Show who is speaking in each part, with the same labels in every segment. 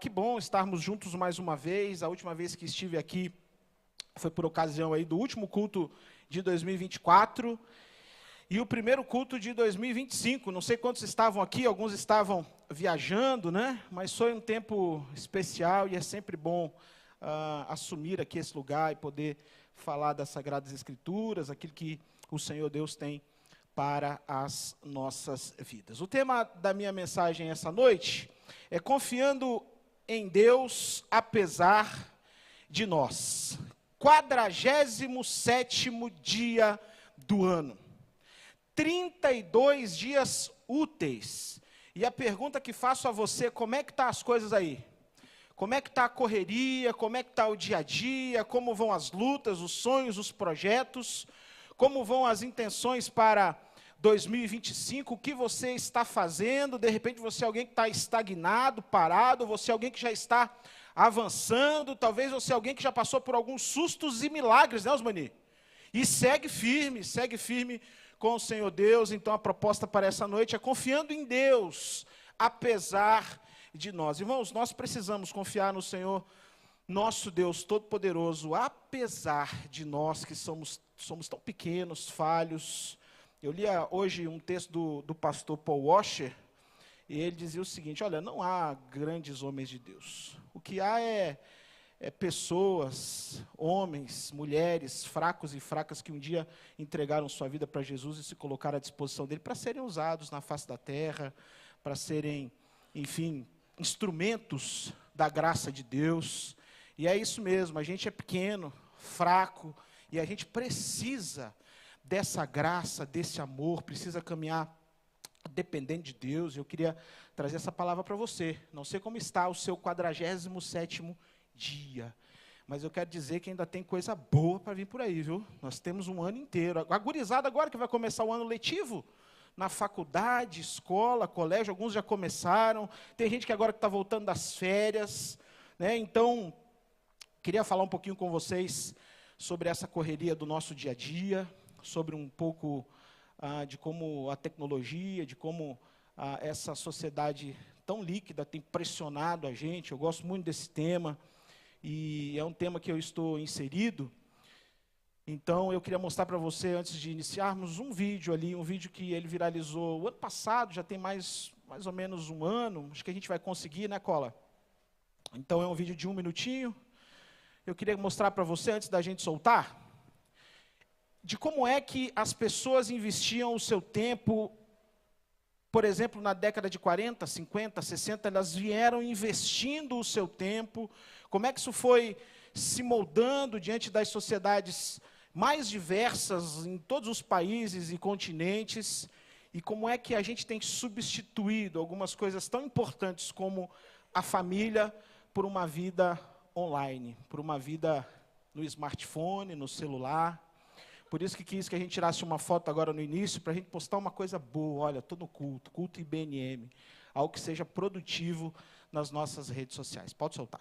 Speaker 1: Que bom estarmos juntos mais uma vez. A última vez que estive aqui foi por ocasião aí do último culto de 2024 e o primeiro culto de 2025. Não sei quantos estavam aqui, alguns estavam viajando, né? Mas foi um tempo especial e é sempre bom assumir aqui esse lugar e poder falar das Sagradas Escrituras, aquilo que o Senhor Deus tem para as nossas vidas. O tema da minha mensagem essa noite é confiando em Deus, apesar de nós. 47º dia do ano. 32 dias úteis. E a pergunta que faço a você, como é que estão as coisas aí? Como é que está a correria? Como é que está o dia a dia? Como vão as lutas, os sonhos, os projetos? Como vão as intenções para 2025, o que você está fazendo? De repente você é alguém que está estagnado, parado, você é alguém que já está avançando, talvez você é alguém que já passou por alguns sustos e milagres, né, Osmani? E segue firme com o Senhor Deus. Então a proposta para essa noite é confiando em Deus, apesar de nós. Irmãos, nós precisamos confiar no Senhor, nosso Deus Todo-Poderoso, apesar de nós que somos tão pequenos, falhos. Eu li hoje um texto do pastor Paul Washer, e ele dizia o seguinte: olha, não há grandes homens de Deus. O que há é pessoas, homens, mulheres, fracos e fracas que um dia entregaram sua vida para Jesus e se colocaram à disposição dele para serem usados na face da terra, para serem, enfim, instrumentos da graça de Deus. E é isso mesmo, a gente é pequeno, fraco, e a gente precisa dessa graça, desse amor, precisa caminhar dependendo de Deus. Eu queria trazer essa palavra para você. Não sei como está o seu 47º dia, mas eu quero dizer que ainda tem coisa boa para vir por aí, viu? Nós temos um ano inteiro. A gurizada agora que vai começar o ano letivo, na faculdade, escola, colégio, alguns já começaram. Tem gente que agora está voltando das férias, né? Então, queria falar um pouquinho com vocês sobre essa correria do nosso dia a dia, sobre um pouco de como a tecnologia, de como essa sociedade tão líquida tem pressionado a gente. Eu gosto muito desse tema, e é um tema que eu estou inserido. Então, eu queria mostrar para você, antes de iniciarmos, um vídeo que ele viralizou o ano passado, já tem mais ou menos um ano, acho que a gente vai conseguir, né, Cola? Então, é um vídeo de 1 minutinho. Eu queria mostrar para você, antes da gente soltar, de como é que as pessoas investiam o seu tempo. Por exemplo, na década de 40, 50, 60, elas vieram investindo o seu tempo. Como é que isso foi se moldando diante das sociedades mais diversas em todos os países e continentes, e como é que a gente tem substituído algumas coisas tão importantes como a família por uma vida online, por uma vida no smartphone, no celular. Por isso que quis que a gente tirasse uma foto agora no início, para a gente postar uma coisa boa. Olha, estou no culto IBNM, algo que seja produtivo nas nossas redes sociais. Pode soltar.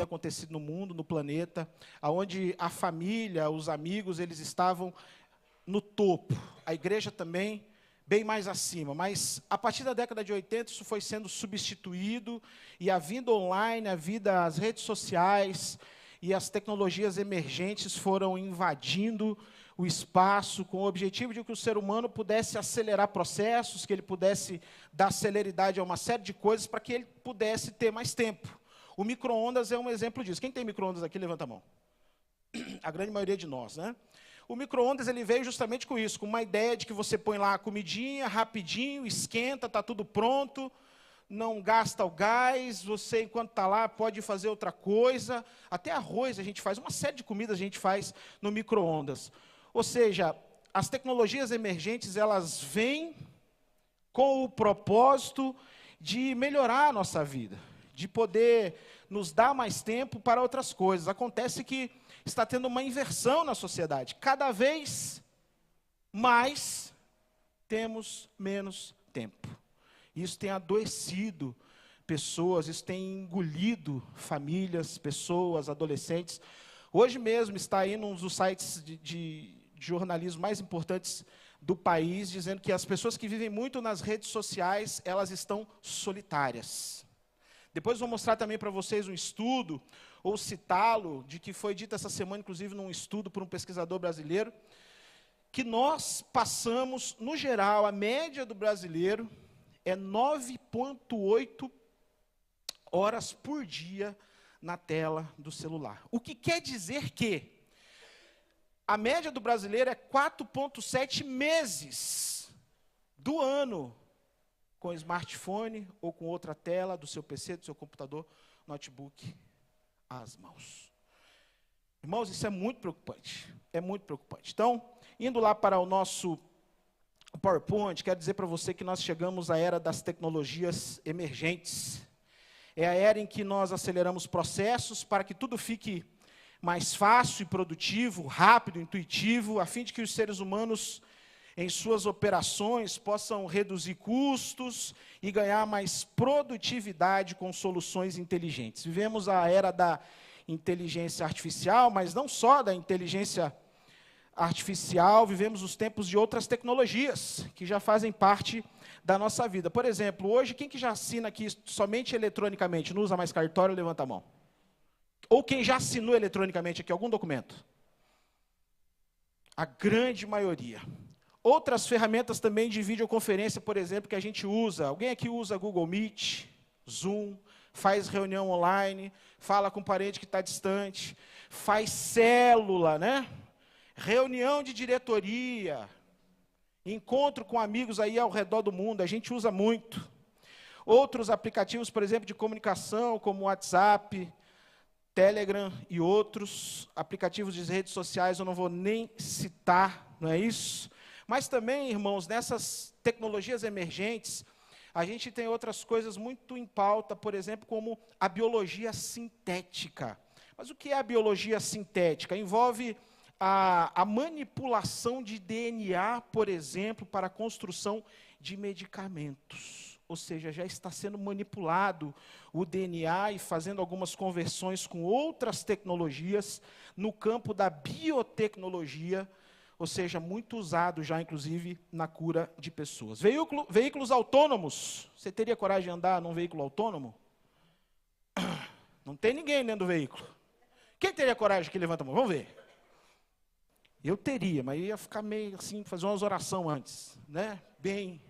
Speaker 1: Acontecido no mundo, no planeta, onde a família, os amigos, eles estavam no topo. A igreja também, bem mais acima. Mas, a partir da década de 80, isso foi sendo substituído, e a vida online, as redes sociais e as tecnologias emergentes foram invadindo o espaço, com o objetivo de que o ser humano pudesse acelerar processos, que ele pudesse dar celeridade a uma série de coisas para que ele pudesse ter mais tempo. O micro-ondas é um exemplo disso. Quem tem micro-ondas aqui, levanta a mão. A grande maioria de nós, né? O micro-ondas ele veio justamente com isso, com uma ideia de que você põe lá a comidinha, rapidinho, esquenta, está tudo pronto, não gasta o gás, você, enquanto está lá, pode fazer outra coisa. Até arroz a gente faz, uma série de comidas a gente faz no micro-ondas. Ou seja, as tecnologias emergentes, elas vêm com o propósito de melhorar a nossa vida, de poder nos dar mais tempo para outras coisas. Acontece que está tendo uma inversão na sociedade. Cada vez mais temos menos tempo. Isso tem adoecido pessoas, isso tem engolido famílias, pessoas, adolescentes. Hoje mesmo está aí num dos sites de jornalismo mais importantes do país, dizendo que as pessoas que vivem muito nas redes sociais, elas estão solitárias. Depois vou mostrar também para vocês um estudo, ou citá-lo, de que foi dito essa semana, inclusive num estudo por um pesquisador brasileiro, que nós passamos, no geral, a média do brasileiro é 9,8 horas por dia na tela do celular. O que quer dizer que a média do brasileiro é 4,7 meses do ano com smartphone ou com outra tela do seu PC, do seu computador, notebook às mãos. Irmãos, isso é muito preocupante. É muito preocupante. Então, indo lá para o nosso PowerPoint, quero dizer para você que nós chegamos à era das tecnologias emergentes. É a era em que nós aceleramos processos para que tudo fique mais fácil e produtivo, rápido, intuitivo, a fim de que os seres humanos, em suas operações, possam reduzir custos e ganhar mais produtividade com soluções inteligentes. Vivemos a era da inteligência artificial, mas não só da inteligência artificial, vivemos os tempos de outras tecnologias que já fazem parte da nossa vida. Por exemplo, hoje, quem que já assina aqui somente eletronicamente, não usa mais cartório, levanta a mão. Ou quem já assinou eletronicamente aqui algum documento? A grande maioria. Outras ferramentas também de videoconferência, por exemplo, que a gente usa. Alguém aqui usa Google Meet, Zoom, faz reunião online, fala com um parente que está distante, faz célula, né? Reunião de diretoria, encontro com amigos aí ao redor do mundo, a gente usa muito. Outros aplicativos, por exemplo, de comunicação, como WhatsApp, Telegram e outros aplicativos de redes sociais, eu não vou nem citar, não é isso? Mas também, irmãos, nessas tecnologias emergentes, a gente tem outras coisas muito em pauta, por exemplo, como a biologia sintética. Mas o que é a biologia sintética? Envolve a manipulação de DNA, por exemplo, para a construção de medicamentos. Ou seja, já está sendo manipulado o DNA e fazendo algumas conversões com outras tecnologias no campo da biotecnologia, ou seja, muito usado já, inclusive, na cura de pessoas. Veículos autônomos. Você teria coragem de andar num veículo autônomo? Não tem ninguém dentro do veículo. Quem teria coragem que levanta a mão? Vamos ver. Eu teria, mas ia ficar meio assim, fazer umas orações antes, né? Bem.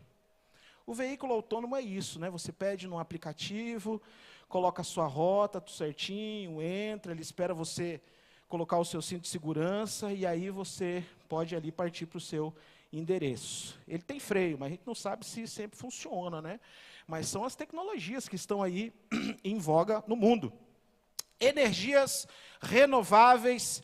Speaker 1: O veículo autônomo é isso, né? Você pede num aplicativo, coloca a sua rota, tudo certinho, entra, ele espera você colocar o seu cinto de segurança e aí você pode ali partir para o seu endereço. Ele tem freio, mas a gente não sabe se sempre funciona, né? Mas são as tecnologias que estão aí em voga no mundo. Energias renováveis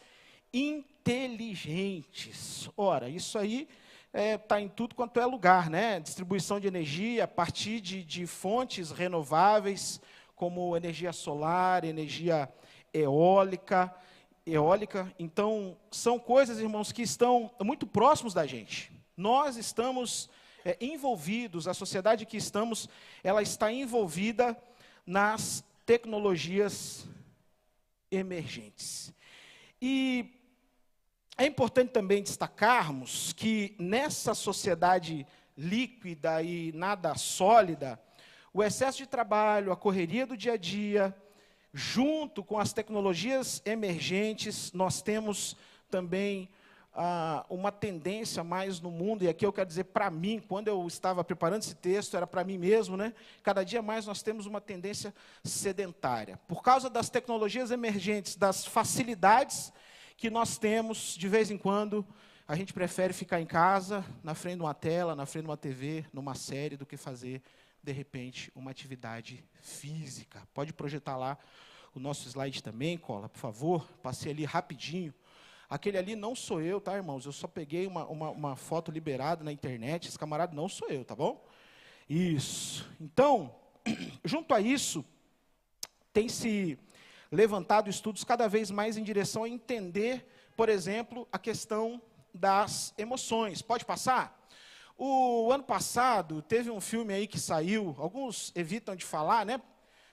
Speaker 1: inteligentes. Ora, isso aí está em tudo quanto é lugar, né? Distribuição de energia a partir de fontes renováveis, como energia solar, energia eólica. Então, são coisas, irmãos, que estão muito próximos da gente. Nós estamos envolvidos, a sociedade que estamos, ela está envolvida nas tecnologias emergentes. E é importante também destacarmos que nessa sociedade líquida e nada sólida, o excesso de trabalho, a correria do dia a dia, junto com as tecnologias emergentes, nós temos também uma tendência mais no mundo, e aqui eu quero dizer para mim, quando eu estava preparando esse texto, era para mim mesmo, né? Cada dia mais nós temos uma tendência sedentária. Por causa das tecnologias emergentes, das facilidades que nós temos, de vez em quando, a gente prefere ficar em casa, na frente de uma tela, na frente de uma TV, numa série, do que fazer, de repente, uma atividade física. Pode projetar lá o nosso slide também, Cola, por favor. Passei ali rapidinho. Aquele ali não sou eu, tá, irmãos? Eu só peguei uma foto liberada na internet. Esse camarada não sou eu, tá bom? Isso. Então, junto a isso, tem se levantado estudos cada vez mais em direção a entender, por exemplo, a questão das emoções. Pode passar? O ano passado, teve um filme aí que saiu, alguns evitam de falar, né?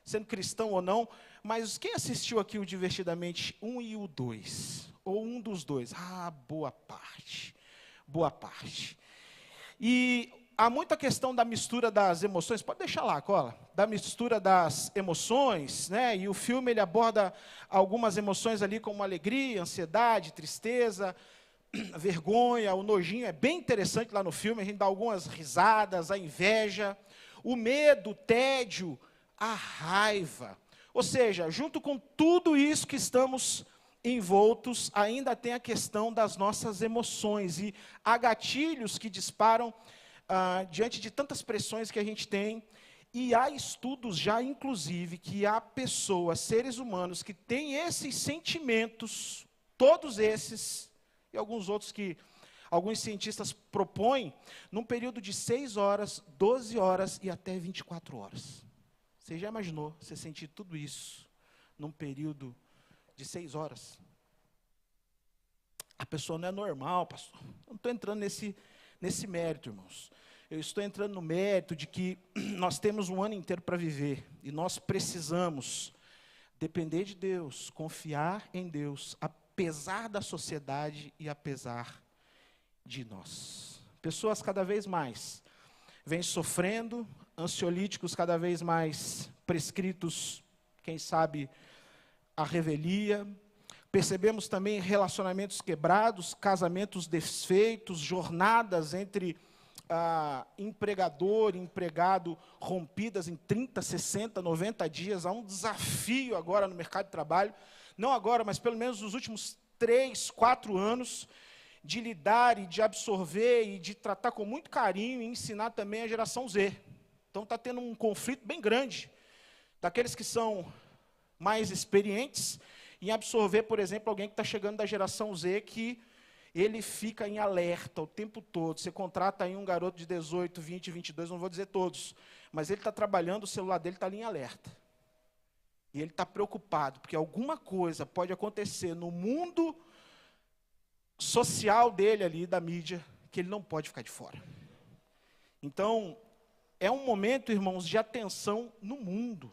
Speaker 1: Sendo cristão ou não, mas quem assistiu aqui o Divertidamente 1 e o 2? Ou um dos dois? Ah, boa parte. Boa parte. E há muita questão da mistura das emoções, pode deixar lá, Cola, da mistura das emoções, né? E o filme ele aborda algumas emoções ali como alegria, ansiedade, tristeza, vergonha, o nojinho, é bem interessante lá no filme, a gente dá algumas risadas, a inveja, o medo, o tédio, a raiva. Ou seja, junto com tudo isso que estamos envoltos, ainda tem a questão das nossas emoções, e há gatilhos que disparam diante de tantas pressões que a gente tem, e há estudos já, inclusive, que há pessoas, seres humanos, que têm esses sentimentos, todos esses, e alguns outros que alguns cientistas propõem, num período de 6 horas, 12 horas e até 24 horas. Você já imaginou você sentir tudo isso num período de 6 horas? A pessoa não é normal, pastor. Eu não estou entrando nesse mérito, irmãos. Eu estou entrando no mérito de que nós temos um ano inteiro para viver, e nós precisamos depender de Deus, confiar em Deus, apesar da sociedade e apesar de nós. Pessoas cada vez mais vêm sofrendo, ansiolíticos cada vez mais prescritos, quem sabe, a revelia. Percebemos também relacionamentos quebrados, casamentos desfeitos, jornadas entre empregador e empregado rompidas em 30, 60, 90 dias. Há um desafio agora no mercado de trabalho, não agora, mas pelo menos nos últimos 3, 4 anos, de lidar e de absorver e de tratar com muito carinho e ensinar também a geração Z. Então está tendo um conflito bem grande daqueles que são mais experientes em absorver, por exemplo, alguém que está chegando da geração Z, que ele fica em alerta o tempo todo. Você contrata aí um garoto de 18, 20, 22, não vou dizer todos, mas ele está trabalhando, o celular dele está ali em alerta. E ele está preocupado, porque alguma coisa pode acontecer no mundo social dele ali, da mídia, que ele não pode ficar de fora. Então, é um momento, irmãos, de atenção no mundo,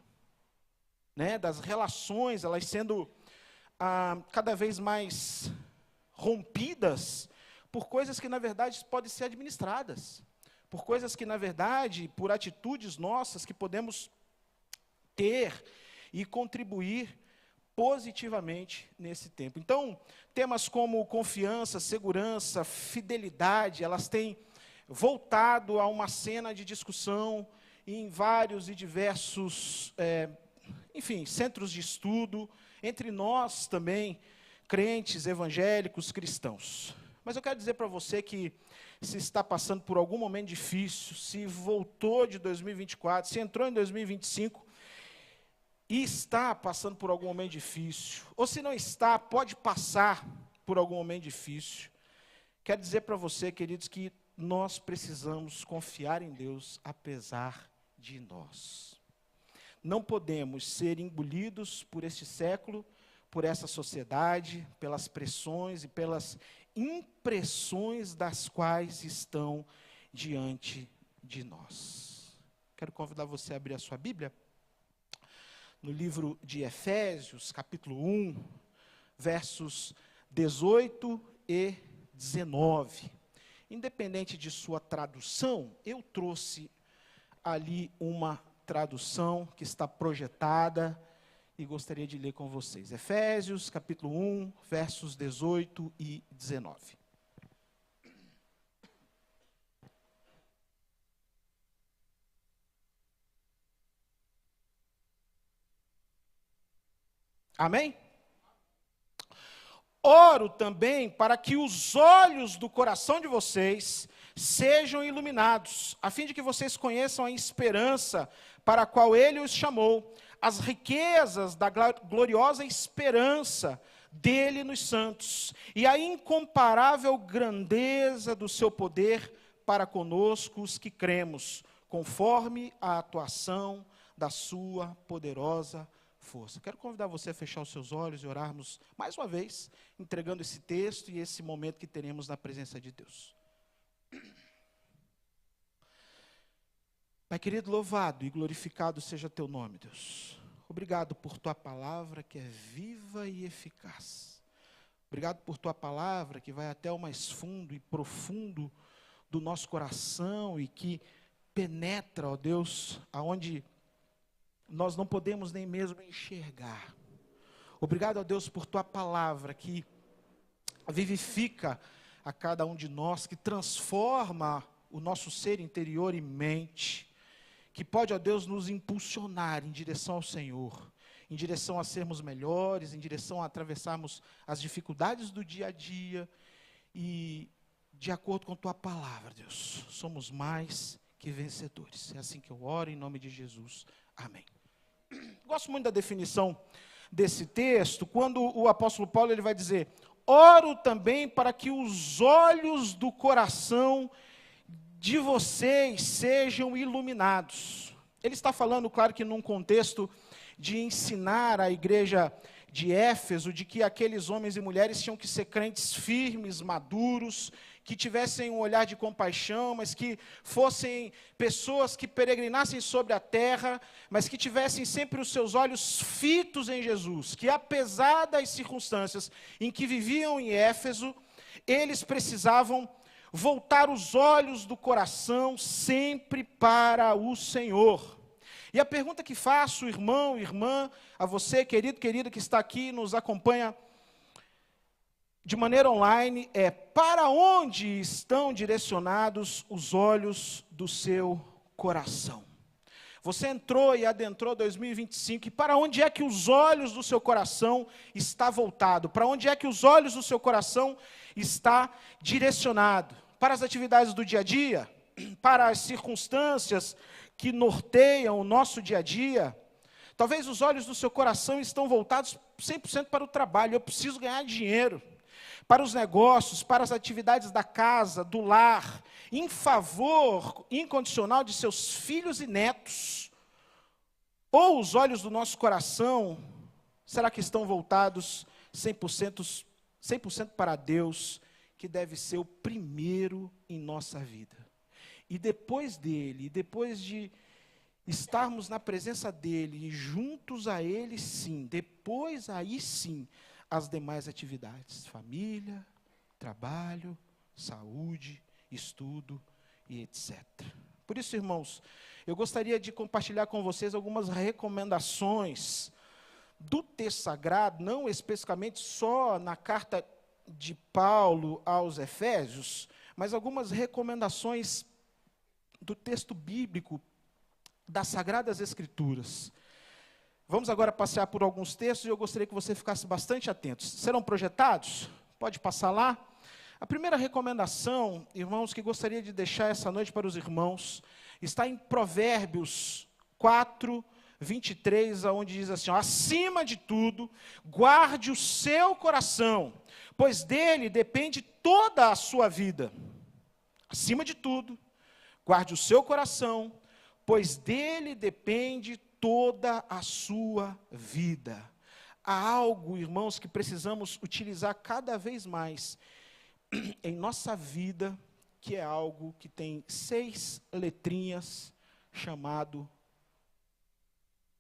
Speaker 1: né? Das relações, elas sendo cada vez mais rompidas por coisas que, na verdade, podem ser administradas, por coisas que, na verdade, por atitudes nossas que podemos ter e contribuir positivamente nesse tempo. Então, temas como confiança, segurança, fidelidade, elas têm voltado a uma cena de discussão em vários e diversos, centros de estudo, entre nós também, crentes, evangélicos, cristãos. Mas eu quero dizer para você que se está passando por algum momento difícil, se voltou de 2024, se entrou em 2025, e está passando por algum momento difícil, ou se não está, pode passar por algum momento difícil, quero dizer para você, queridos, que nós precisamos confiar em Deus, apesar de nós. Não podemos ser engolidos por este século, por essa sociedade, pelas pressões e pelas impressões das quais estão diante de nós. Quero convidar você a abrir a sua Bíblia no livro de Efésios, capítulo 1, versos 18 e 19. Independente de sua tradução, eu trouxe ali uma tradução que está projetada e gostaria de ler com vocês. Efésios, capítulo 1, versos 18 e 19. Amém? Oro também para que os olhos do coração de vocês sejam iluminados, a fim de que vocês conheçam a esperança para a qual Ele os chamou, as riquezas da gloriosa esperança dele nos santos, e a incomparável grandeza do seu poder para conosco os que cremos, conforme a atuação da sua poderosa força. Quero convidar você a fechar os seus olhos e orarmos mais uma vez, entregando esse texto e esse momento que teremos na presença de Deus. Pai querido, louvado e glorificado seja teu nome, Deus. Obrigado por tua palavra que é viva e eficaz. Obrigado por tua palavra que vai até o mais fundo e profundo do nosso coração e que penetra, ó Deus, aonde nós não podemos nem mesmo enxergar. Obrigado, ó Deus, por tua palavra que vivifica a cada um de nós, que transforma o nosso ser interior e mente, que pode, ó Deus, nos impulsionar em direção ao Senhor, em direção a sermos melhores, em direção a atravessarmos as dificuldades do dia a dia, e de acordo com tua palavra, Deus, somos mais que vencedores. É assim que eu oro, em nome de Jesus. Amém. Gosto muito da definição desse texto, quando o apóstolo Paulo ele vai dizer: oro também para que os olhos do coração de vocês sejam iluminados. Ele está falando, claro que num contexto de ensinar a igreja de Éfeso, de que aqueles homens e mulheres tinham que ser crentes firmes, maduros, que tivessem um olhar de compaixão, mas que fossem pessoas que peregrinassem sobre a terra, mas que tivessem sempre os seus olhos fitos em Jesus, que apesar das circunstâncias em que viviam em Éfeso, eles precisavam voltar os olhos do coração sempre para o Senhor. E a pergunta que faço, irmão, irmã, a você, querido, querida, que está aqui, nos acompanha de maneira online, é: para onde estão direcionados os olhos do seu coração? Você entrou e adentrou 2025, e para onde é que os olhos do seu coração está voltado? Para onde é que os olhos do seu coração está direcionado? Para as atividades do dia a dia? Para as circunstâncias que norteiam o nosso dia a dia? Talvez os olhos do seu coração estão voltados 100% para o trabalho. Eu preciso ganhar dinheiro. Para os negócios, para as atividades da casa, do lar, em favor incondicional de seus filhos e netos. Ou os olhos do nosso coração, será que estão voltados 100% para Deus, que deve ser o primeiro em nossa vida? E depois dele, depois de estarmos na presença dele e juntos a ele, sim, depois aí sim, as demais atividades, família, trabalho, saúde, estudo e etc. Por isso, irmãos, eu gostaria de compartilhar com vocês algumas recomendações do texto sagrado, não especificamente só na carta de Paulo aos Efésios, mas algumas recomendações do texto bíblico das Sagradas Escrituras. Vamos agora passear por alguns textos e eu gostaria que você ficasse bastante atento. Serão projetados? Pode passar lá. A primeira recomendação, irmãos, que gostaria de deixar essa noite para os irmãos, está em Provérbios 4, 23, onde diz assim: ó, acima de tudo, guarde o seu coração, pois dele depende toda a sua vida. Acima de tudo, guarde o seu coração, pois dele depende toda a sua vida. Há algo, irmãos, que precisamos utilizar cada vez mais em nossa vida, que é algo que tem 6 letrinhas, chamado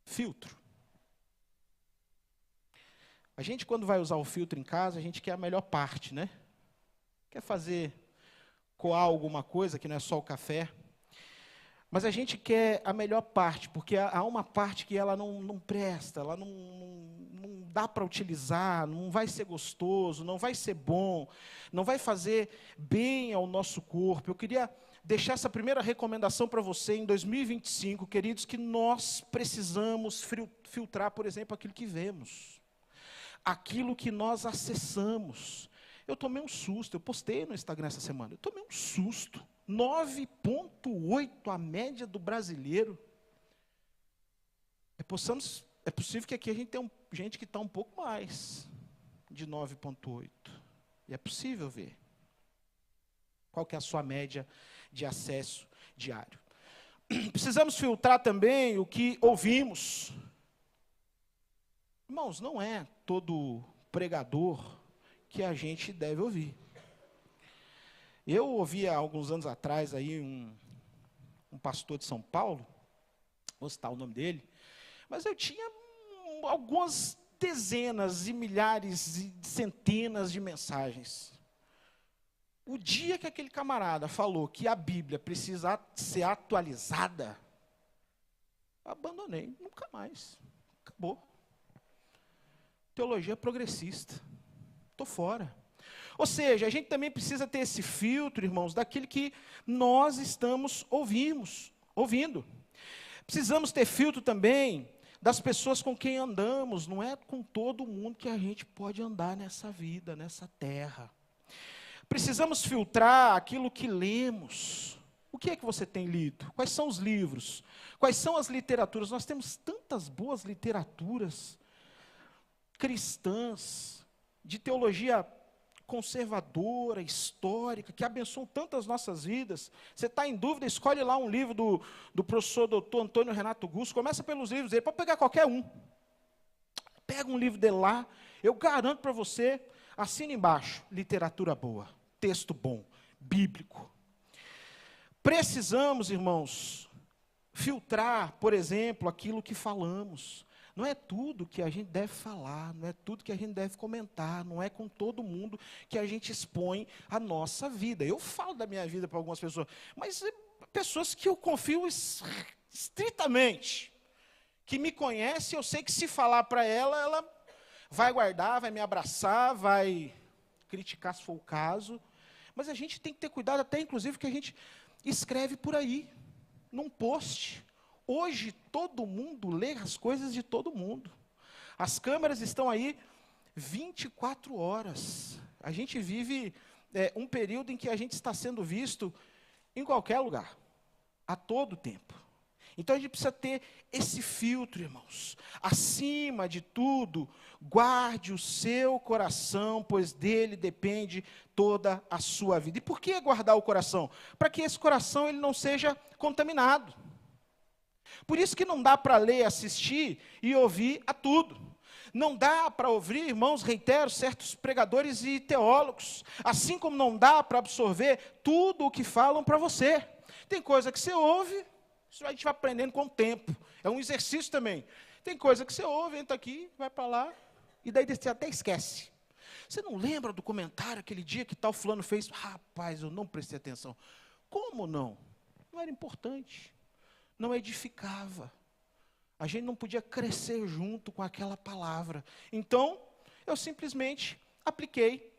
Speaker 1: filtro. A gente, quando vai usar o filtro em casa, a gente quer a melhor parte, né? Quer fazer coar alguma coisa, que não é só o café. Mas a gente quer a melhor parte, porque há uma parte que ela não presta, ela não dá para utilizar, não vai ser gostoso, não vai ser bom, não vai fazer bem ao nosso corpo. Eu queria deixar essa primeira recomendação para você em 2025, queridos, que nós precisamos filtrar, por exemplo, aquilo que vemos. aquilo que nós acessamos. Eu tomei um susto, eu postei no Instagram essa semana, eu tomei um susto. 9,8 a média do brasileiro. É possível que aqui a gente tenha gente que está um pouco mais de 9,8. E é possível ver. Qual que é a sua média de acesso diário? Precisamos filtrar também o que ouvimos. Irmãos, não é todo pregador que a gente deve ouvir. Eu ouvi há alguns anos atrás aí um pastor de São Paulo, vou citar o nome dele, mas eu tinha algumas dezenas e milhares e centenas de mensagens. O dia que aquele camarada falou que a Bíblia precisa ser atualizada, abandonei, nunca mais, acabou. Teologia progressista, estou fora. Ou seja, a gente também precisa ter esse filtro, irmãos, daquilo que nós estamos ouvindo. Precisamos ter filtro também das pessoas com quem andamos, não é com todo mundo que a gente pode andar nessa vida, nessa terra. Precisamos filtrar aquilo que lemos. O que é que você tem lido? Quais são os livros? Quais são as literaturas? Nós temos tantas boas literaturas cristãs, de teologia conservadora, histórica, que abençoam tantas nossas vidas. Você está em dúvida, escolhe lá um livro do professor doutor Antônio Renato Gusso, começa pelos livros dele, pode pegar qualquer um. Pega um livro dele lá, eu garanto para você, assina embaixo, literatura boa, texto bom, bíblico. Precisamos, irmãos, filtrar, por exemplo, aquilo que falamos. Não é tudo que a gente deve falar, não é tudo que a gente deve comentar, não é com todo mundo que a gente expõe a nossa vida. Eu falo da minha vida para algumas pessoas, mas pessoas que eu confio estritamente, que me conhecem, eu sei que se falar para ela, ela vai guardar, vai me abraçar, vai criticar se for o caso. Mas a gente tem que ter cuidado até, inclusive, que a gente escreve por aí, num post. Hoje, todo mundo lê as coisas de todo mundo. As câmeras estão aí 24 horas. A gente vive um período em que a gente está sendo visto em qualquer lugar, a todo tempo. Então, a gente precisa ter esse filtro, irmãos. Acima de tudo, guarde o seu coração, pois dele depende toda a sua vida. E por que guardar o coração? Para que esse coração ele não seja contaminado. Por isso que não dá para ler, assistir e ouvir a tudo. Não dá para ouvir, irmãos, reitero, certos pregadores e teólogos. Assim como não dá para absorver tudo o que falam para você. Tem coisa que você ouve, isso a gente vai aprendendo com o tempo. É um exercício também. Tem coisa que você ouve, entra aqui, vai para lá, e daí você até esquece. Você não lembra do comentário aquele dia que tal fulano fez? Rapaz, eu não prestei atenção. Como não? Não era importante. Não edificava. A gente não podia crescer junto com aquela palavra. Então, eu simplesmente apliquei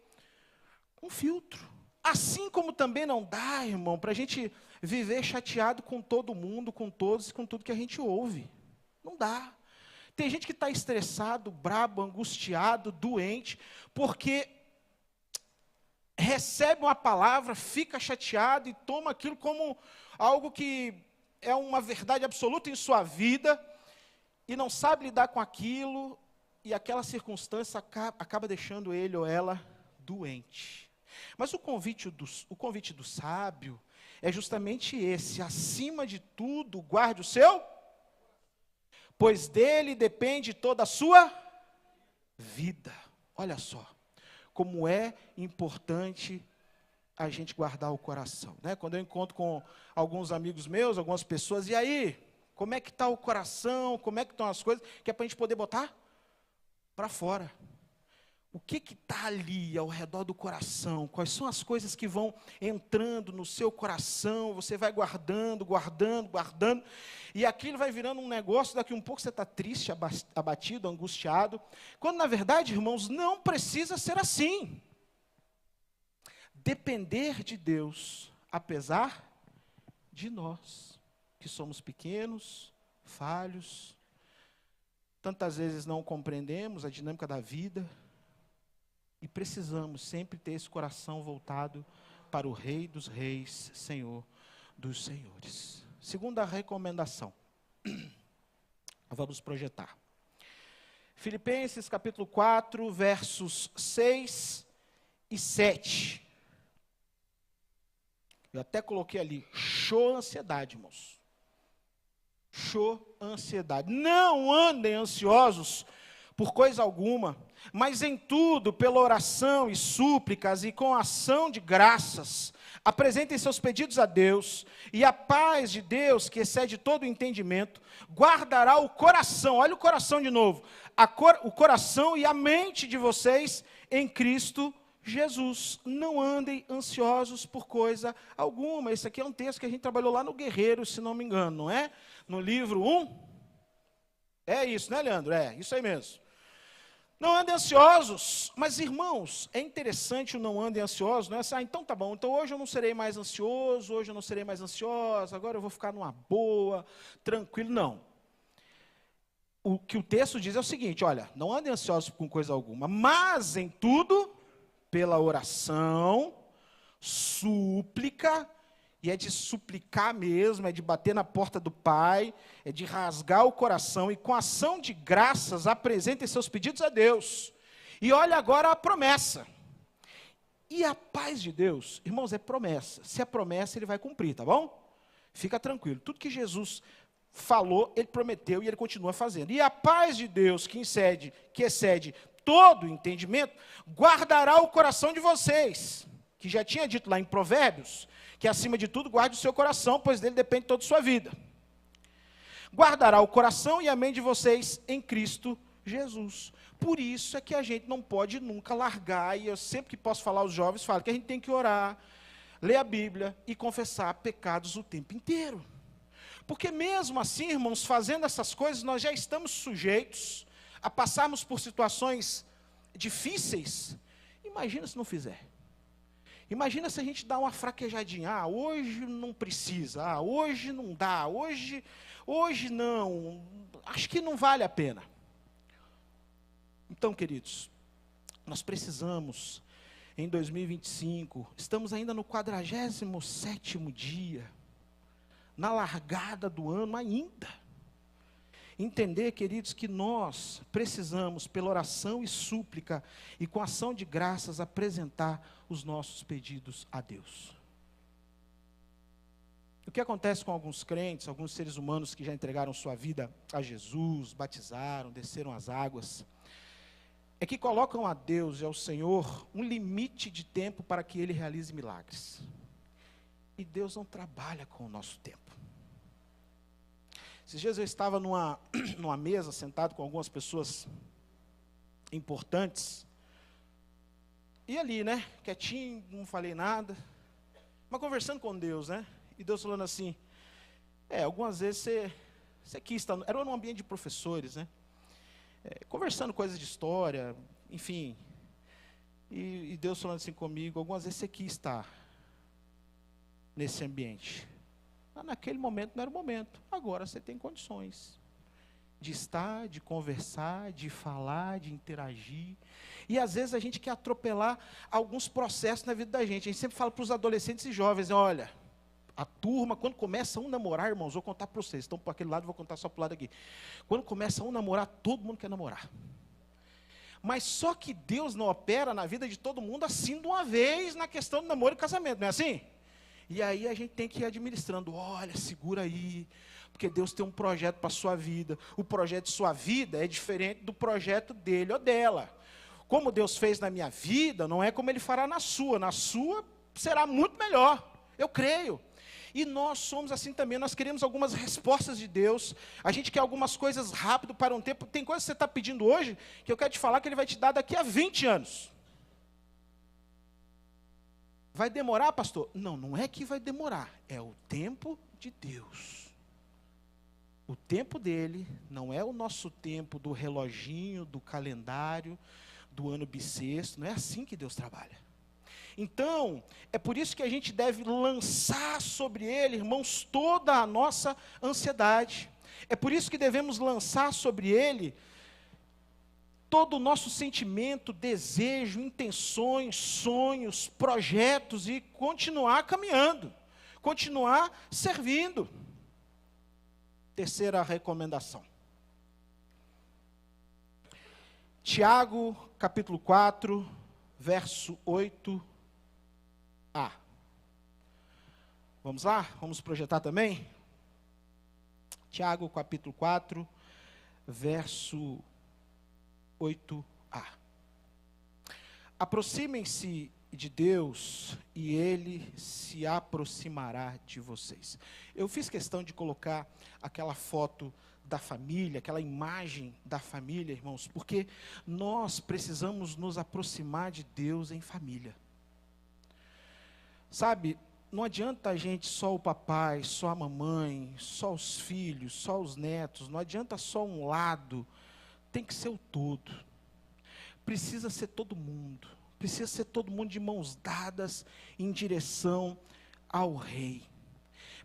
Speaker 1: um filtro. Assim como também não dá, irmão, para a gente viver chateado com todo mundo, com todos e com tudo que a gente ouve. Não dá. Tem gente que está estressado, brabo, angustiado, doente, porque recebe uma palavra, fica chateado e toma aquilo como algo que é uma verdade absoluta em sua vida, e não sabe lidar com aquilo, e aquela circunstância acaba deixando ele ou ela doente. Mas o convite do sábio é justamente esse: acima de tudo, guarde o seu, pois dele depende toda a sua vida. Olha só, como é importante a gente guardar o coração, né? Quando eu encontro com alguns amigos meus, algumas pessoas, e aí, como é que está o coração, como é que estão as coisas, que é para a gente poder botar para fora. O que está ali ao redor do coração? Quais são as coisas que vão entrando no seu coração? Você vai guardando, e aquilo vai virando um negócio, daqui um pouco você está triste, abatido, angustiado, quando na verdade, irmãos, não precisa ser assim. Depender de Deus, apesar de nós, que somos pequenos, falhos, tantas vezes não compreendemos a dinâmica da vida e precisamos sempre ter esse coração voltado para o Rei dos Reis, Senhor dos Senhores. Segunda recomendação, vamos projetar. Filipenses capítulo 4, versos 6 e 7. Eu até coloquei ali, show ansiedade, irmãos. Show ansiedade. Não andem ansiosos por coisa alguma, mas em tudo, pela oração e súplicas e com ação de graças, apresentem seus pedidos a Deus, e a paz de Deus, que excede todo o entendimento, guardará o coração, olha o coração de novo, o coração e a mente de vocês em Cristo Jesus. Não andem ansiosos por coisa alguma. Esse aqui é um texto que a gente trabalhou lá no Guerreiro, se não me engano, não é? No livro 1. É isso, né, Leandro? É, isso aí mesmo. Não andem ansiosos, mas irmãos, é interessante o não andem ansiosos, não é assim, então tá bom, então hoje eu não serei mais ansioso, hoje eu não serei mais ansiosa, agora eu vou ficar numa boa, tranquilo, não. O que o texto diz é o seguinte, olha, não andem ansiosos com coisa alguma, mas em tudo, pela oração, súplica, e é de suplicar mesmo, é de bater na porta do Pai, é de rasgar o coração, e com ação de graças apresentem seus pedidos a Deus. E olha agora a promessa. E a paz de Deus, irmãos, é promessa. Se é promessa, Ele vai cumprir, tá bom? Fica tranquilo. Tudo que Jesus falou, Ele prometeu e Ele continua fazendo. E a paz de Deus, que excede todo entendimento, guardará o coração de vocês, que já tinha dito lá em Provérbios, que acima de tudo guarde o seu coração, pois dele depende toda a sua vida. Guardará o coração e a mente de vocês em Cristo Jesus. Por isso é que a gente não pode nunca largar, e eu sempre que posso falar aos jovens, falo que a gente tem que orar, ler a Bíblia e confessar pecados o tempo inteiro. Porque mesmo assim, irmãos, fazendo essas coisas, nós já estamos sujeitos a passarmos por situações difíceis. Imagina se não fizer. Imagina se a gente dá uma fraquejadinha, hoje não precisa, hoje não dá, hoje não, acho que não vale a pena. Então, queridos, nós precisamos, em 2025, estamos ainda no 47º dia, na largada do ano ainda. Entender, queridos, que nós precisamos, pela oração e súplica, e com ação de graças, apresentar os nossos pedidos a Deus. O que acontece com alguns crentes, alguns seres humanos que já entregaram sua vida a Jesus, batizaram, desceram as águas, é que colocam a Deus e ao Senhor um limite de tempo para que Ele realize milagres. E Deus não trabalha com o nosso tempo. Esses dias eu estava numa mesa, sentado com algumas pessoas importantes, e ali, né, quietinho, não falei nada, mas conversando com Deus, né, e Deus falando assim, algumas vezes você quis estar, era num ambiente de professores, né, conversando coisas de história, enfim, e Deus falando assim comigo, algumas vezes você quis estar nesse ambiente. Naquele momento não era o momento, agora você tem condições de estar, de conversar, de falar, de interagir. E às vezes a gente quer atropelar alguns processos na vida da gente. A gente sempre fala para os adolescentes e jovens, olha, a turma, quando começa um namorar, irmãos, vou contar para vocês, estão para aquele lado, vou contar só para o lado aqui. Quando começa um namorar, todo mundo quer namorar. Mas só que Deus não opera na vida de todo mundo assim de uma vez na questão do namoro e casamento, não é assim? E aí a gente tem que ir administrando, olha, segura aí, porque Deus tem um projeto para a sua vida. O projeto de sua vida é diferente do projeto dele ou dela. Como Deus fez na minha vida, não é como Ele fará na sua será muito melhor, eu creio. E nós somos assim também, nós queremos algumas respostas de Deus, a gente quer algumas coisas rápido para um tempo. Tem coisas que você está pedindo hoje, que eu quero te falar que Ele vai te dar daqui a 20 anos. Vai demorar, pastor? Não, não é que vai demorar, é o tempo de Deus. O tempo dele não é o nosso tempo do reloginho, do calendário, do ano bissexto, não é assim que Deus trabalha. Então, é por isso que a gente deve lançar sobre ele, irmãos, toda a nossa ansiedade. É por isso que devemos lançar sobre ele todo o nosso sentimento, desejo, intenções, sonhos, projetos e continuar caminhando, continuar servindo. Terceira recomendação. Tiago, capítulo 4, verso 8a. Vamos lá? Vamos projetar também? Tiago, capítulo 4, verso 8a. Aproximem-se de Deus e Ele se aproximará de vocês. Eu fiz questão de colocar aquela foto da família, aquela imagem da família, irmãos, porque nós precisamos nos aproximar de Deus em família. Sabe, não adianta a gente só o papai, só a mamãe, só os filhos, só os netos, não adianta só um lado, tem que ser o todo. Precisa ser todo mundo, precisa ser todo mundo de mãos dadas em direção ao Rei.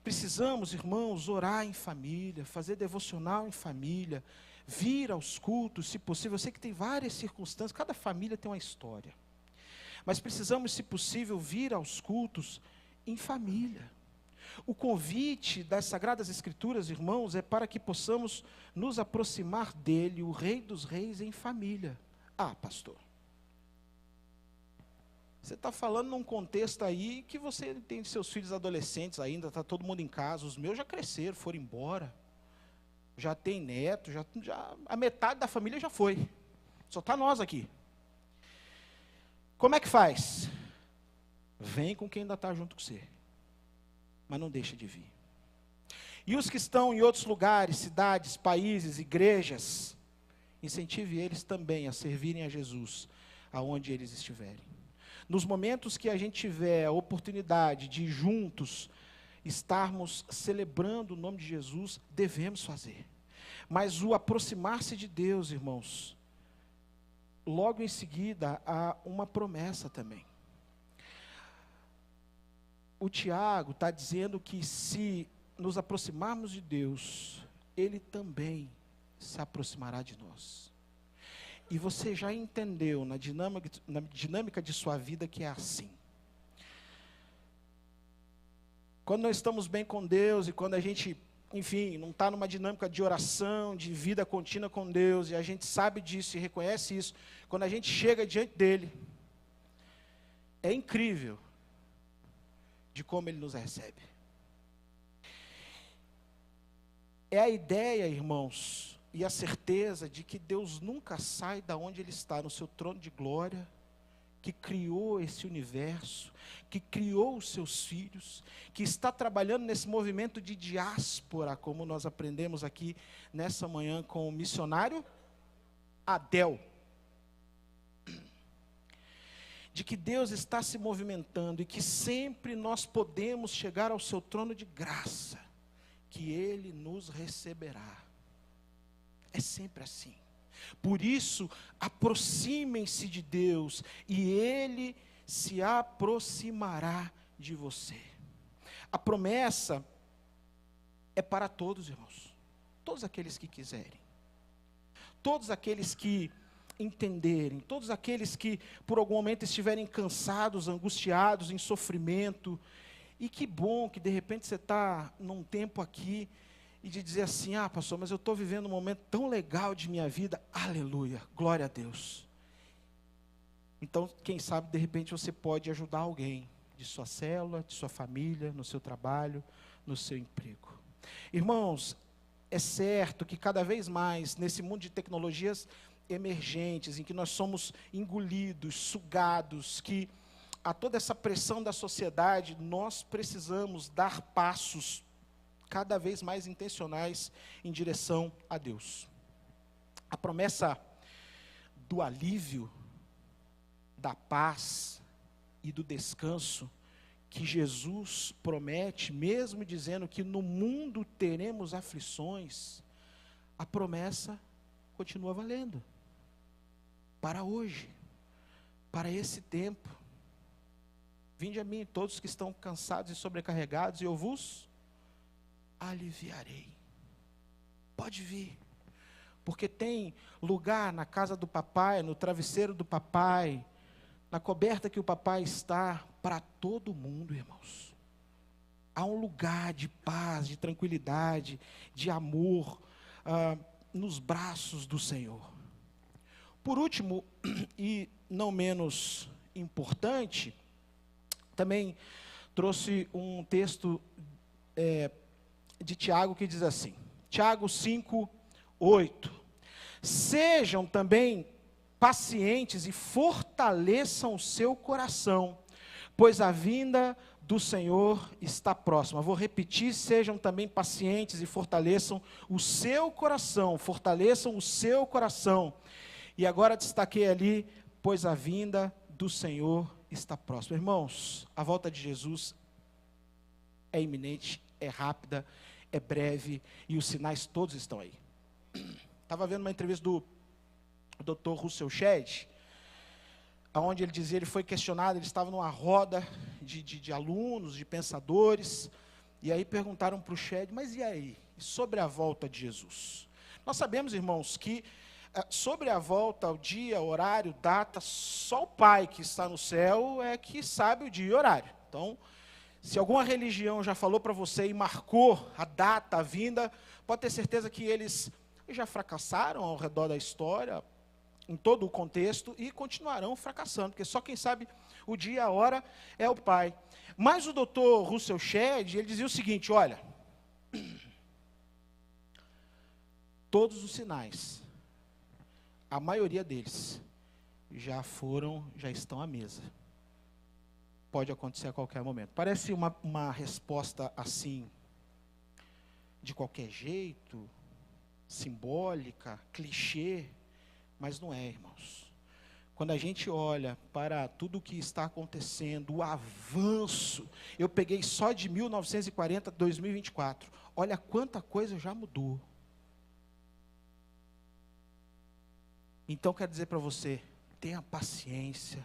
Speaker 1: Precisamos, irmãos, orar em família, fazer devocional em família, vir aos cultos, se possível. Eu sei que tem várias circunstâncias, cada família tem uma história. Mas precisamos, se possível, vir aos cultos em família. O convite das Sagradas Escrituras, irmãos, é para que possamos nos aproximar dele, o Rei dos Reis, em família. Ah, pastor, você está falando num contexto aí que você tem seus filhos adolescentes ainda, está todo mundo em casa, os meus já cresceram, foram embora, já tem neto, já a metade da família já foi, só está nós aqui. Como é que faz? Vem com quem ainda está junto com você, mas não deixa de vir. E os que estão em outros lugares, cidades, países, igrejas, incentive eles também a servirem a Jesus, aonde eles estiverem. Nos momentos que a gente tiver a oportunidade de juntos estarmos celebrando o nome de Jesus, devemos fazer. Mas o aproximar-se de Deus, irmãos, logo em seguida há uma promessa também. O Tiago está dizendo que se nos aproximarmos de Deus, Ele também se aproximará de nós. E você já entendeu na dinâmica de sua vida que é assim. Quando nós estamos bem com Deus e quando a gente, enfim, não está numa dinâmica de oração, de vida contínua com Deus, e a gente sabe disso e reconhece isso, quando a gente chega diante dEle, é incrível de como Ele nos recebe. É a ideia, irmãos, e a certeza de que Deus nunca sai da onde Ele está, no seu trono de glória, que criou esse universo, que criou os seus filhos, que está trabalhando nesse movimento de diáspora, como nós aprendemos aqui nessa manhã com o missionário Adel. De que Deus está se movimentando e que sempre nós podemos chegar ao seu trono de graça, que Ele nos receberá. É sempre assim. Por isso, aproximem-se de Deus e Ele se aproximará de você. A promessa é para todos, irmãos. Todos aqueles que quiserem. Todos aqueles que entenderem. Todos aqueles que por algum momento estiverem cansados, angustiados, em sofrimento. E que bom que de repente você está num tempo aqui e de dizer assim, ah, pastor, mas eu estou vivendo um momento tão legal de minha vida, aleluia, glória a Deus. Então, quem sabe, de repente, você pode ajudar alguém, de sua célula, de sua família, no seu trabalho, no seu emprego. Irmãos, é certo que cada vez mais, nesse mundo de tecnologias emergentes, em que nós somos engolidos, sugados, que a toda essa pressão da sociedade, nós precisamos dar passos cada vez mais intencionais em direção a Deus. A promessa do alívio, da paz e do descanso que Jesus promete, mesmo dizendo que no mundo teremos aflições, a promessa continua valendo. Para hoje, para esse tempo. Vinde a mim todos que estão cansados e sobrecarregados, e eu vos aliviarei. Pode vir, porque tem lugar na casa do papai, no travesseiro do papai, na coberta que o papai está, para todo mundo, irmãos. Há um lugar de paz, de tranquilidade, de amor, nos braços do Senhor. Por último, e não menos importante, também trouxe um texto de Tiago que diz assim, Tiago 5:8. Sejam também pacientes e fortaleçam o seu coração, pois a vinda do Senhor está próxima. Vou repetir, sejam também pacientes e fortaleçam o seu coração, E agora destaquei ali, pois a vinda do Senhor está próxima. Irmãos, a volta de Jesus é iminente, é rápida, é breve, e os sinais todos estão aí. Estava vendo uma entrevista do Dr. Russell Shedd, onde ele foi questionado, ele estava numa roda de alunos, de pensadores, e aí perguntaram para o Shedd, mas e aí, sobre a volta de Jesus? Nós sabemos, irmãos, que sobre a volta, o dia, horário, data, só o Pai que está no céu é que sabe o dia e horário. Então, se alguma religião já falou para você e marcou a data, a vinda, pode ter certeza que eles já fracassaram ao redor da história, em todo o contexto, e continuarão fracassando, porque só quem sabe o dia e a hora é o Pai. Mas o Dr. Russell Shedd, ele dizia o seguinte, olha, todos os sinais, a maioria deles, já estão à mesa. Pode acontecer a qualquer momento. Parece uma resposta assim, de qualquer jeito, simbólica, clichê, mas não é, irmãos. Quando a gente olha para tudo o que está acontecendo, o avanço, eu peguei só de 1940 a 2024, olha quanta coisa já mudou. Então, quero dizer para você, tenha paciência,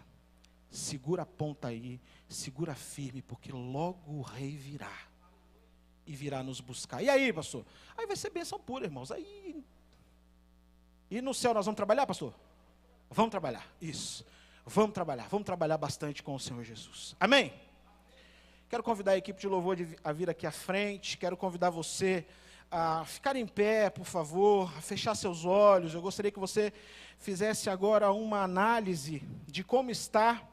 Speaker 1: segura a ponta aí, segura firme, porque logo o rei virá, e virá nos buscar. E aí, pastor? Aí vai ser bênção pura, irmãos. Aí, e no céu nós vamos trabalhar, pastor? Vamos trabalhar, isso. Vamos trabalhar bastante com o Senhor Jesus. Amém? Quero convidar a equipe de louvor a vir aqui à frente, quero convidar você a ficar em pé, por favor, a fechar seus olhos. Eu gostaria que você fizesse agora uma análise de como está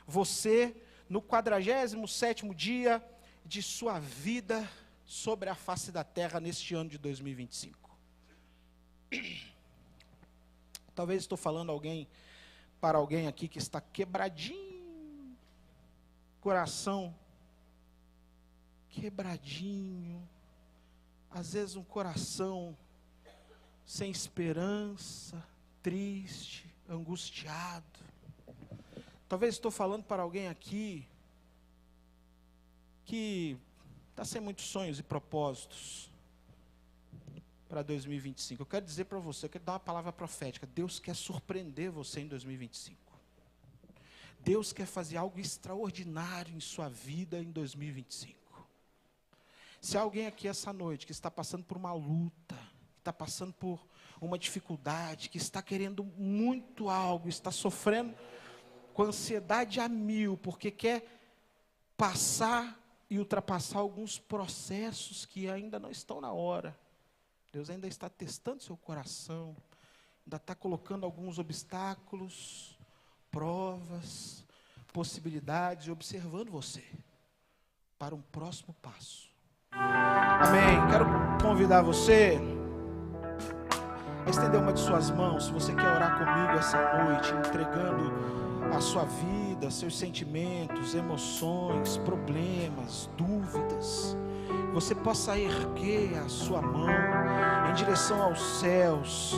Speaker 1: você no 47º dia de sua vida sobre a face da terra neste ano de 2025. Talvez estou falando para alguém aqui que está quebradinho, coração quebradinho, às vezes um coração sem esperança, triste, angustiado. Talvez estou falando para alguém aqui que está sem muitos sonhos e propósitos para 2025. Eu quero dizer para você, eu quero dar uma palavra profética. Deus quer surpreender você em 2025. Deus quer fazer algo extraordinário em sua vida em 2025. Se há alguém aqui essa noite que está passando por uma luta, que está passando por uma dificuldade, que está querendo muito algo, está sofrendo com ansiedade a mil, porque quer passar e ultrapassar alguns processos que ainda não estão na hora. Deus ainda está testando seu coração, ainda está colocando alguns obstáculos, provas, possibilidades, e observando você para um próximo passo. Amém. Quero convidar você a estender uma de suas mãos, se você quer orar comigo essa noite, entregando a sua vida, seus sentimentos, emoções, problemas, dúvidas. Você possa erguer a sua mão em direção aos céus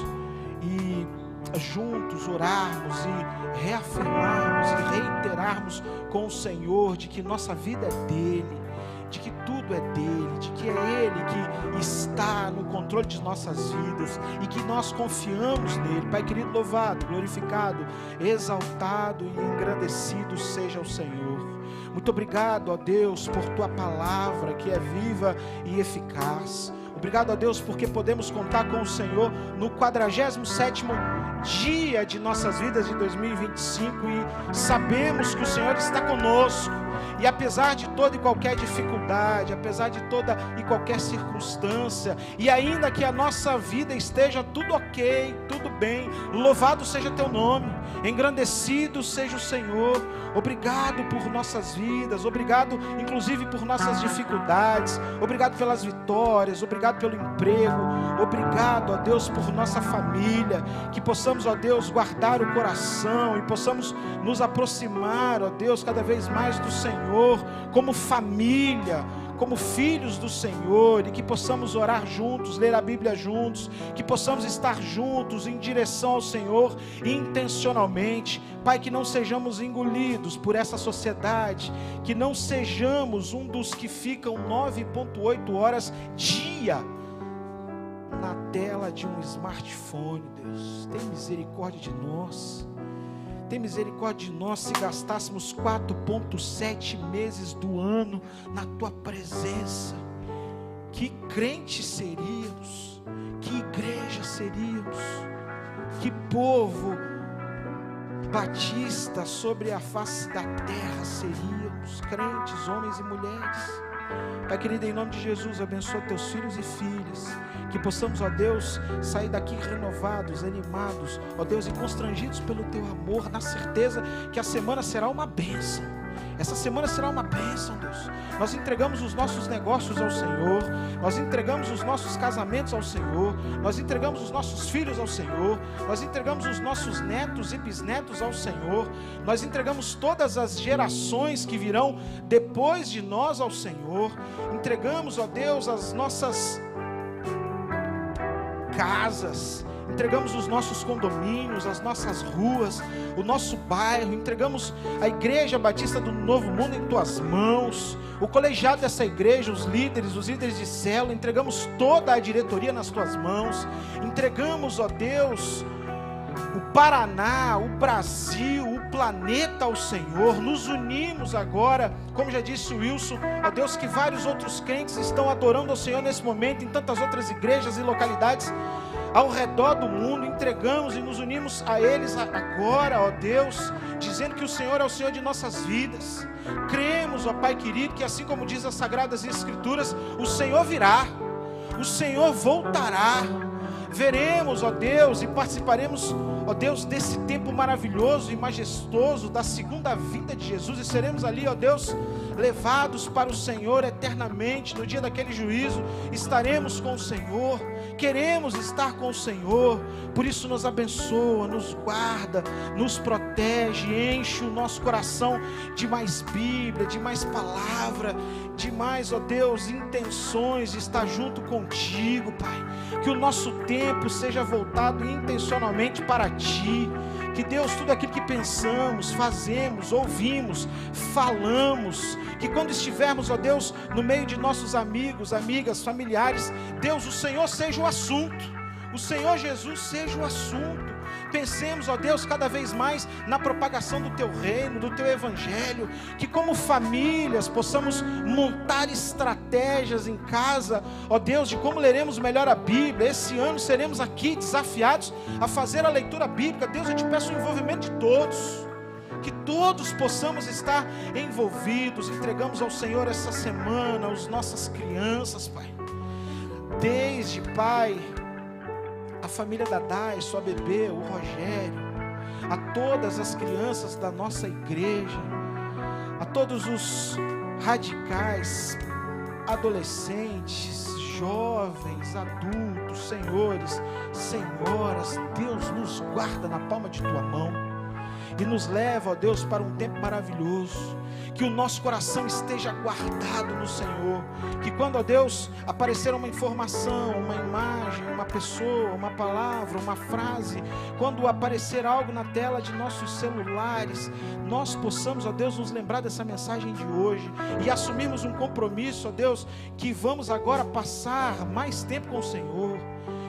Speaker 1: e juntos orarmos e reafirmarmos e reiterarmos com o Senhor de que nossa vida é dele, de que tudo é dele, de que é ele que está no controle de nossas vidas e que nós confiamos nele. Pai querido, louvado, glorificado, exaltado e engrandecido seja o Senhor. Muito obrigado, ó Deus, por tua palavra que é viva e eficaz. Obrigado, ó Deus, porque podemos contar com o Senhor no 47º dia de nossas vidas de 2025 e sabemos que o Senhor está conosco. E apesar de toda e qualquer dificuldade, apesar de toda e qualquer circunstância, e ainda que a nossa vida esteja tudo ok, tudo bem, louvado seja teu nome, engrandecido seja o Senhor. Obrigado por nossas vidas, obrigado inclusive por nossas dificuldades, obrigado pelas vitórias, obrigado pelo emprego, obrigado, ó Deus, por nossa família, que possamos, ó Deus, guardar o coração e possamos nos aproximar, ó Deus, cada vez mais do Senhor, como família, como filhos do Senhor, e que possamos orar juntos, ler a Bíblia juntos, que possamos estar juntos em direção ao Senhor intencionalmente. Pai, que não sejamos engolidos por essa sociedade, que não sejamos um dos que ficam 9,8 horas dia na tela de um smartphone. Deus, tem misericórdia de nós. Tem misericórdia de nós se gastássemos 4,7 meses do ano na Tua presença. Que crentes seríamos, que igreja seríamos, que povo batista sobre a face da terra seríamos, crentes, homens e mulheres. Pai querido, em nome de Jesus, abençoa teus filhos e filhas, que possamos, ó Deus, sair daqui renovados, animados, ó Deus, e constrangidos pelo teu amor, na certeza que a semana será uma bênção. Essa semana será uma bênção, Deus. Nós entregamos os nossos negócios ao Senhor, nós entregamos os nossos casamentos ao Senhor, nós entregamos os nossos filhos ao Senhor, nós entregamos os nossos netos e bisnetos ao Senhor, nós entregamos todas as gerações que virão depois de nós ao Senhor, entregamos, ó Deus, as nossas casas, entregamos os nossos condomínios, as nossas ruas, o nosso bairro, entregamos a Igreja Batista do Novo Mundo em Tuas mãos, o colegiado dessa igreja, os líderes de célula, entregamos toda a diretoria nas Tuas mãos, entregamos, ó Deus, o Paraná, o Brasil, o planeta ao Senhor. Nos unimos agora, como já disse o Wilson, ó Deus, que vários outros crentes estão adorando ao Senhor nesse momento, em tantas outras igrejas e localidades ao redor do mundo. Entregamos e nos unimos a eles agora, ó Deus, dizendo que o Senhor é o Senhor de nossas vidas. Cremos, ó Pai querido, que assim como diz as Sagradas Escrituras, o Senhor virá, o Senhor voltará. Veremos, ó Deus, e participaremos, ó Deus, desse tempo maravilhoso e majestoso da segunda vinda de Jesus, e seremos ali, ó Deus, levados para o Senhor eternamente. No dia daquele juízo estaremos com o Senhor, queremos estar com o Senhor. Por isso nos abençoa, nos guarda, nos protege, enche o nosso coração de mais Bíblia, de mais palavra, de mais, ó Deus, intenções de estar junto contigo, Pai. Que o nosso tempo seja voltado intencionalmente para Ti. Que Deus, tudo aquilo que pensamos, fazemos, ouvimos, falamos, que quando estivermos, ó Deus, no meio de nossos amigos, amigas, familiares, Deus, o Senhor seja o assunto, o Senhor Jesus seja o assunto. Pensemos, ó Deus, cada vez mais na propagação do Teu reino, do Teu evangelho, que como famílias possamos montar estratégias em casa, ó Deus, de como leremos melhor a Bíblia. Esse ano seremos aqui desafiados a fazer a leitura bíblica. Deus, eu Te peço o envolvimento de todos, que todos possamos estar envolvidos. Entregamos ao Senhor essa semana as nossas crianças, Pai, desde, Pai, a família da Dai, sua bebê, o Rogério, a todas as crianças da nossa igreja, a todos os radicais, adolescentes, jovens, adultos, senhores, senhoras. Deus, nos guarda na palma de Tua mão e nos leva, ó Deus, para um tempo maravilhoso. Que o nosso coração esteja guardado no Senhor, que quando, ó Deus, aparecer uma informação, uma imagem, uma pessoa, uma palavra, uma frase, quando aparecer algo na tela de nossos celulares, nós possamos, ó Deus, nos lembrar dessa mensagem de hoje e assumirmos um compromisso, ó Deus, que vamos agora passar mais tempo com o Senhor,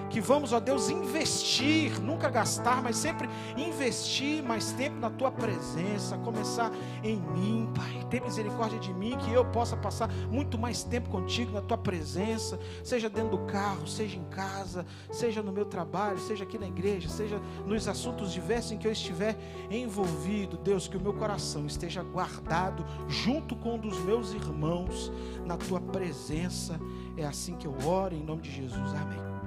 Speaker 1: que vamos, ó Deus, investir, nunca gastar, mas sempre investir mais tempo na tua presença, começar em mim, Pai, ter misericórdia de mim, que eu possa passar muito mais tempo contigo, na tua presença, seja dentro do carro, seja em casa, seja no meu trabalho, seja aqui na igreja, seja nos assuntos diversos em que eu estiver envolvido, Deus, que o meu coração esteja guardado junto com um dos meus irmãos na tua presença. É assim que eu oro, em nome de Jesus, amém.